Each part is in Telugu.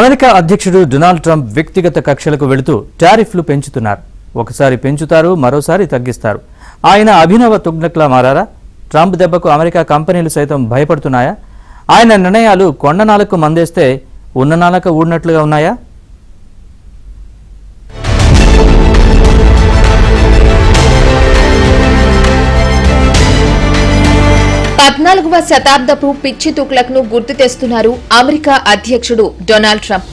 అమెరికా అధ్యక్షుడు డొనాల్డ్ ట్రంప్ వ్యక్తిగత కక్షలకు వెళుతూ టారిఫ్లు పెంచుతున్నారు. ఒకసారి పెంచుతారు, మరోసారి తగ్గిస్తారు. ఆయన అభినవ తుగ్లక్లా మారారా? ట్రంప్ దెబ్బకు అమెరికా కంపెనీలు సైతం భయపడుతున్నాయా? ఆయన నిర్ణయాలు కొండ నాలకు మందేస్తే ఉన్న నాలక ఊడినట్లుగా ఉన్నాయా? పద్నాలుగవ శతాబ్దపు పిచ్చి తుగ్లక్ను గుర్తు తెస్తున్నారు అమెరికా అధ్యక్షుడు డొనాల్డ్ ట్రంప్.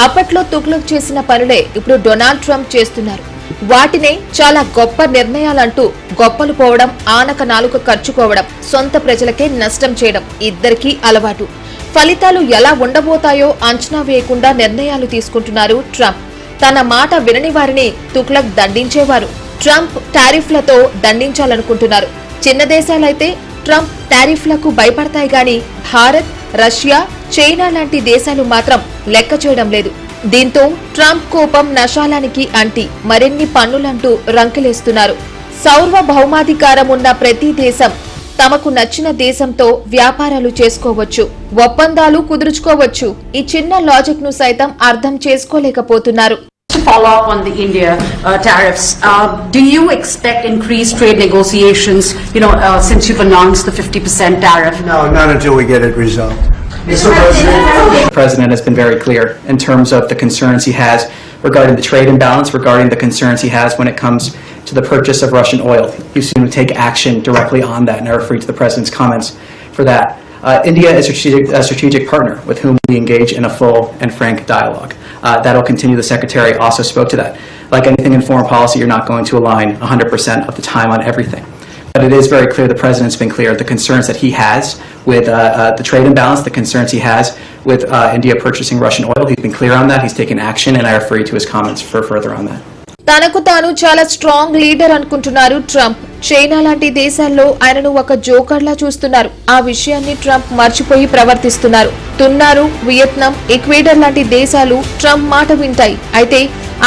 అప్పట్లో తుగ్లక్ చేసిన పనులే ఇప్పుడు డొనాల్డ్ ట్రంప్ చేస్తున్నారు. వాటినే చాలా గొప్ప నిర్ణయాలంటూ గొప్పలు పోవడం, ఆనక నాలుక ఖర్చుకోవడం, సొంత ప్రజలకే నష్టం చేయడం ఇద్దరికీ అలవాటు. ఫలితాలు ఎలా ఉండబోతాయో అంచనా వేయకుండా నిర్ణయాలు తీసుకుంటున్నారు ట్రంప్. తన మాట వినని వారిని తుగ్లక్ దండించేవారు. ట్రంప్ టారిఫ్లతో దండించాలనుకుంటున్నారు. చిన్న దేశాలైతే ట్రంప్ టారిఫ్లకు భయపడతాయి గాని భారత్, రష్యా, చైనా లాంటి దేశాలు మాత్రం లెక్క చేయడం లేదు. దీంతో ట్రంప్ కోపం నశాలానికి అంటి మరిన్ని పన్నులంటూ రంకెలేస్తున్నారు. సార్వభౌమాధికారం ఉన్న ప్రతి దేశం తమకు నచ్చిన దేశంతో వ్యాపారాలు చేసుకోవచ్చు, ఒప్పందాలు కుదుర్చుకోవచ్చు. ఈ చిన్న లాజిక్ ను సైతం అర్థం చేసుకోలేకపోతున్నారు. Follow up on the India tariffs. Do you expect increased trade negotiations, since you've announced the 50% tariff? No, not until we get it resolved. Mr. President, the President has been very clear in terms of the concerns he has regarding the trade imbalance, regarding the concerns he has when it comes to the purchase of Russian oil. He's soon to take action directly on that, and I refer to the President's comments for that. India is a strategic partner with whom we engage in a full and frank dialogue. That'll continue. The Secretary also spoke to that. Like anything in foreign policy, you're not going to align 100% of the time on everything. But it is very clear, the President's been clear, the concerns that he has with the trade imbalance, the concerns he has with India purchasing Russian oil. He's been clear on that. He's taken action, and I refer you to his comments for further on that. తనకు తాను చాలా స్ట్రాంగ్ లీడర్ అనుకుంటున్నారు ట్రంప్. చైనా లాంటి దేశాల్లో ఆయనను ఒక జోకర్లా చూస్తున్నారు. ఆ విషయాన్ని ట్రంప్ మర్చిపోయి ప్రవర్తిస్తున్నారు. తున్నారు, వియత్నాం, ఈక్వేడర్ లాంటి దేశాలు ట్రంప్ మాట వింటాయి. అయితే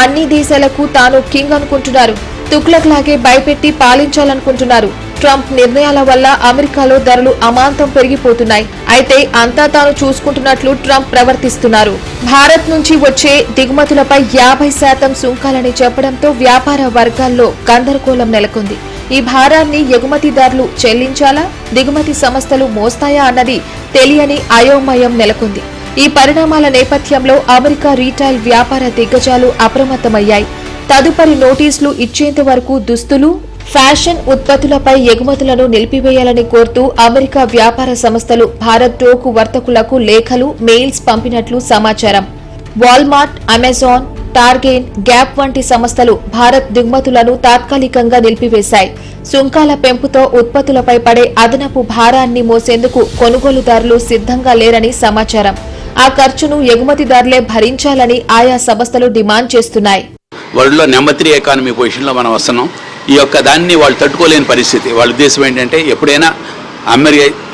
అన్ని దేశాలకు తాను కింగ్ అనుకుంటున్నారు. తుగ్లక్ లాగే భయపెట్టి పాలించాలనుకుంటున్నారు. ట్రంప్ నిర్ణయాల వల్ల అమెరికాలో ధరలు అమాంతం పెరిగిపోతున్నాయి. అయితే అంతా తాను చూసుకుంటున్నట్లు ట్రంప్ ప్రవర్తిస్తున్నారు. భారత్ నుంచి వచ్చే దిగుమతులపై 50% సుంకాలని చెప్పడంతో వ్యాపార వర్గాల్లో గందరగోళం నెలకొంది. ఈ భారాన్ని ఎగుమతిదారులు చెల్లించాలా, దిగుమతి సంస్థలు మోస్తాయా అన్నది తెలియని అయోమయం నెలకొంది. ఈ పరిణామాల నేపథ్యంలో అమెరికా రీటైల్ వ్యాపార దిగ్గజాలు అప్రమత్తమయ్యాయి. తదుపరి నోటీసులు ఇచ్చేంత వరకు దుస్తులు, ఫ్యాషన్ ఉత్పత్తులపై ఎగుమతులను నిలిపివేయాలని కోరుతూ అమెరికా వ్యాపార సంస్థలు భారత్ టోకు వర్తకులకు లేఖలు, మెయిల్స్ పంపినట్లు సమాచారం. వాల్మార్ట్, అమెజాన్, టార్గెట్, గ్యాప్ వంటి సంస్థలు భారత్ దిగుమతులను తాత్కాలికంగా నిలిపివేశాయి. సుంకాల పెంపుతో ఉత్పత్తులపై పడే అదనపు భారాన్ని మోసేందుకు కొనుగోలుదారులు సిద్ధంగా లేరని సమాచారం. ఆ ఖర్చును ఎగుమతిదారులే భరించాలని ఆయా సంస్థలు డిమాండ్ చేస్తున్నాయి. వరల్డ్లో నెంబర్ 3 ఎకానమీ పొజిషన్లో మనం వస్తున్నాం. ఈ యొక్క దాన్ని వాళ్ళు తట్టుకోలేని పరిస్థితి. వాళ్ళ ఉద్దేశం ఏంటంటే ఎప్పుడైనా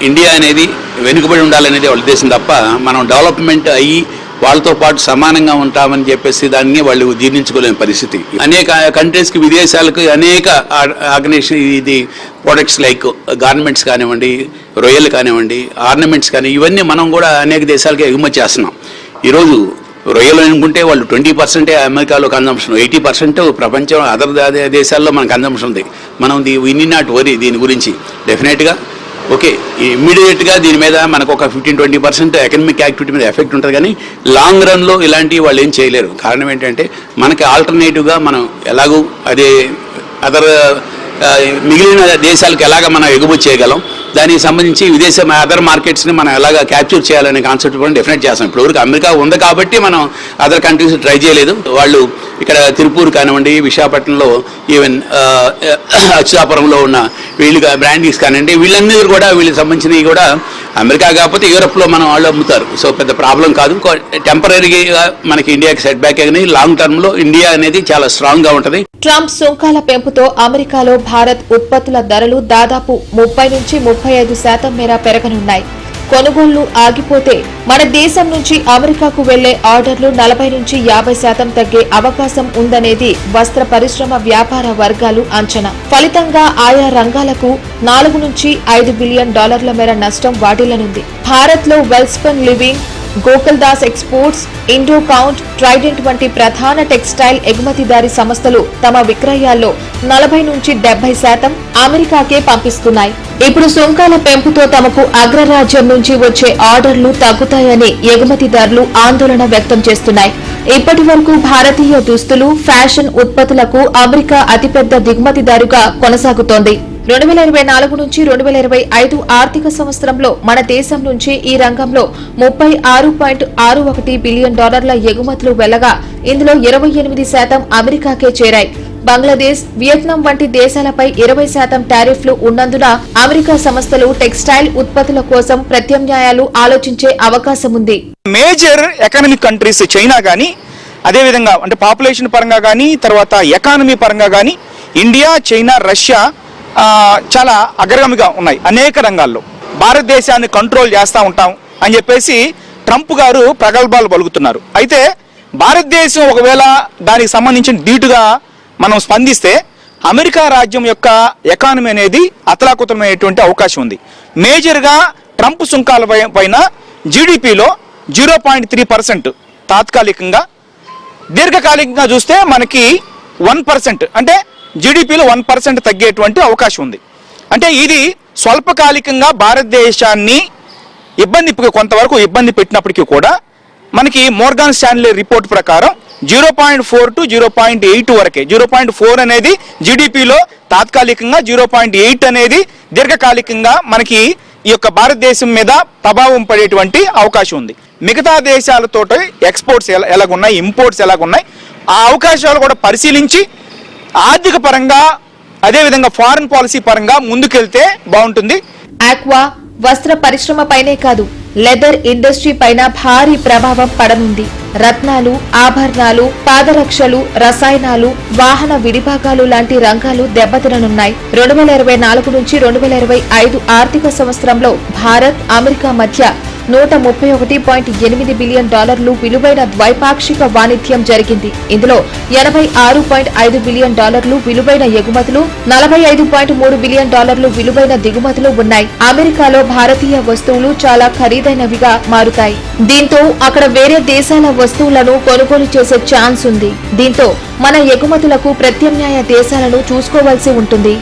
ఇండియా అనేది వెనుకబడి ఉండాలనేది వాళ్ళ ఉద్దేశం తప్ప మనం డెవలప్మెంట్ అయ్యి వాళ్ళతో పాటు సమానంగా ఉంటామని చెప్పేసి దాన్ని వాళ్ళు జీర్ణించుకోలేని పరిస్థితి. అనేక కంట్రీస్కి, విదేశాలకు అనేక ఆర్గనైజేషన్ ఇది ప్రొడక్ట్స్ లైక్ గార్మెంట్స్ కానివ్వండి, రొయ్యలు కానివ్వండి, ఆర్నమెంట్స్ కానీ ఇవన్నీ మనం కూడా అనేక దేశాలకి ఎగుమతి చేస్తున్నాం. ఈరోజు రొయ్యలు అనుకుంటే వాళ్ళు 20% అమెరికాలో కన్జంప్షన్, 80% ప్రపంచం అదర్ దేశాల్లో మన కన్జంప్షన్ ఉంది. మనం వీ నీడ్ నాట్ వరీ దీని గురించి. డెఫినెట్గా ఓకే, ఇమ్మీడియట్గా దీని మీద మనకు ఒక 15-20% ఎకనామిక్ యాక్టివిటీ మీద ఎఫెక్ట్ ఉంటుంది. కానీ లాంగ్ రన్లో ఇలాంటివి వాళ్ళు ఏం చేయలేరు. కారణం ఏంటంటే మనకి ఆల్టర్నేటివ్గా మనం ఎలాగూ అదే అదర్ మిగిలిన దేశాలకు ఎలాగ మనం ఎగుమతి చేయగలం, దానికి సంబంధించి విదేశ అదర్ మార్కెట్స్ని మనం ఎలాగ క్యాప్చర్ చేయాలనే కాన్సెప్ట్ కూడా డెఫినెట్ చేస్తాం. ఇప్పుడు అమెరికా ఉంది కాబట్టి మనం అదర్ కంట్రీస్ ట్రై చేయలేదు. వాళ్ళు ఇక్కడ తిరుపూర్ కానివ్వండి, విశాఖపట్నంలో, ఈవెన్ అచ్యుతాపురంలో ఉన్న వీళ్ళు బ్రాండీస్ కానివ్వండి, వీళ్ళందరూ కూడా వీళ్ళకి సంబంధించినవి కూడా అమెరికా కాకపోతే యూరోప్లో మనం వాళ్ళు అమ్ముతారు. సో పెద్ద ప్రాబ్లం కాదు. టెంపరీగా మనకి ఇండియాకి సెట్ బ్యాక్ కానీ లాంగ్ టర్మ్లో ఇండియా అనేది చాలా స్ట్రాంగ్గా ఉంటుంది. ట్రంప్ సుంకాల పెంపుతో అమెరికాలో భారత్ ఉత్పత్తుల ధరలు దాదాపు 30-35% మేర పెరగనున్నాయి. కొనుగోళ్లు ఆగిపోతే మన దేశం నుంచి అమెరికాకు వెళ్లే ఆర్డర్లు 40-50% తగ్గే అవకాశం ఉందనేది వస్త్ర పరిశ్రమ వ్యాపార వర్గాలు అంచనా. ఫలితంగా ఆయా రంగాలకు $4-5 బిలియన్ మేర నష్టం వాటిల్లనుంది. భారత్ లో Welspun living, Gokuldas exports, Indo count, Trident వంటి ప్రధాన టెక్స్టైల్ ఎగుమతిదారి సంస్థలు తమ విక్రయాల్లో 40 నుంచి 70% అమెరికాకే పంపిస్తున్నాయి. ఇప్పుడు సుంకాల పెంపుతో తమకు అగ్రరాజ్యం నుంచి వచ్చే ఆర్డర్లు తగ్గుతాయని ఎగుమతిదారులు ఆందోళన వ్యక్తం చేస్తున్నాయి. ఇప్పటి వరకు భారతీయ దుస్తులు, ఫ్యాషన్ ఉత్పత్తులకు అమెరికా అతిపెద్ద దిగుమతిదారుగా కొనసాగుతోంది. 2024 నుంచి 2025 ఆర్థిక సంవత్సరంలో మన దేశం నుంచి ఈ రంగంలో $36.61 బిలియన్ ఎగుమతులు వెళ్లగా ఇందులో 28% అమెరికాకే చేరాయి. బంగ్లాదేశ్, వియత్నాం వంటి దేశాలపై 20% టారిఫ్లు ఉన్నందున అమెరికా సంస్థలు టెక్స్టైల్ ఉత్పత్తుల కోసం ప్రత్యామ్నాయాలు ఆలోచించే అవకాశం ఉంది. మేజర్ ఎకనామిక్ కంట్రీస్ చైనా కానీ, అదేవిధంగా అంటే పాపులేషన్ పరంగా కానీ, తర్వాత ఎకానమీ పరంగా కానీ ఇండియా, చైనా, రష్యా చాలా అగ్రగామిగా ఉన్నాయి అనేక రంగాల్లో. భారతదేశాన్ని కంట్రోల్ చేస్తూ ఉంటాం అని చెప్పేసి ట్రంప్ గారు ప్రగల్భాలు పలుకుతున్నారు. అయితే భారతదేశం ఒకవేళ దానికి సంబంధించిన ధీటుగా మనం స్పందిస్తే అమెరికా రాజ్యం యొక్క ఎకానమీ అనేది అతలాకుతలమయ్యేటువంటి అవకాశం ఉంది. మేజర్గా ట్రంప్ సుంకాల పైన జీడిపిలో 0.3% తాత్కాలికంగా, దీర్ఘకాలికంగా చూస్తే మనకి 1%, అంటే జీడిపిలో 1% తగ్గేటువంటి అవకాశం ఉంది. అంటే ఇది స్వల్పకాలికంగా భారతదేశాన్ని కొంతవరకు ఇబ్బంది పెట్టినప్పటికీ కూడా మనకి మోర్గాన్ స్టాన్లీ రిపోర్ట్ ప్రకారం 0.4 to 0.8 వరకే. 0.4 అనేది జీడిపిలో తాత్కాలికంగా, 0.8 అనేది దీర్ఘకాలికంగా మనకి ఈ యొక్క భారతదేశం మీద ప్రభావం పడేటువంటి అవకాశం ఉంది. మిగతా దేశాలతో ఎక్స్పోర్ట్స్ ఎలాగున్నాయి, ఇంపోర్ట్స్ ఎలాగున్నాయి, ఆ అవకాశాలు కూడా పరిశీలించి ఆర్థిక పరంగా అదేవిధంగా ఫారెన్ పాలసీ పరంగా ముందుకెళ్తే బాగుంటుంది. ఆక్వా, వస్త్ర పరిశ్రమ పైనే కాదు, లెదర్ ఇండస్ట్రీ పైన భారీ ప్రభావం పడనుంది. రత్నాలు, ఆభరణాలు, పాదరక్షలు, రసాయనాలు, వాహన విడిభాగాలు లాంటి రంగాలు దెబ్బతిననున్నాయి. 2024 నుంచి 2025 ఆర్థిక సంవత్సరంలో భారత్, అమెరికా మధ్య $131.8 బిలియన్ విలువైన ద్వైపాక్షిక వాణిజ్యం జరిగింది. ఇందులో $86.5 బిలియన్ విలువైన ఎగుమతులు, $45.3 బిలియన్ విలువైన దిగుమతులు ఉన్నాయి. అమెరికాలో భారతీయ వస్తువులు చాలా ఖరీదైనవిగా మారుతాయి. దీంతో అక్కడ వేరే దేశాల వస్తువులను కొనుగోలు చేసే ఛాన్స్ ఉంది. దీంతో మన ఎగుమతులకు ప్రత్యామ్నాయ దేశాలను చూసుకోవాల్సి ఉంటుంది.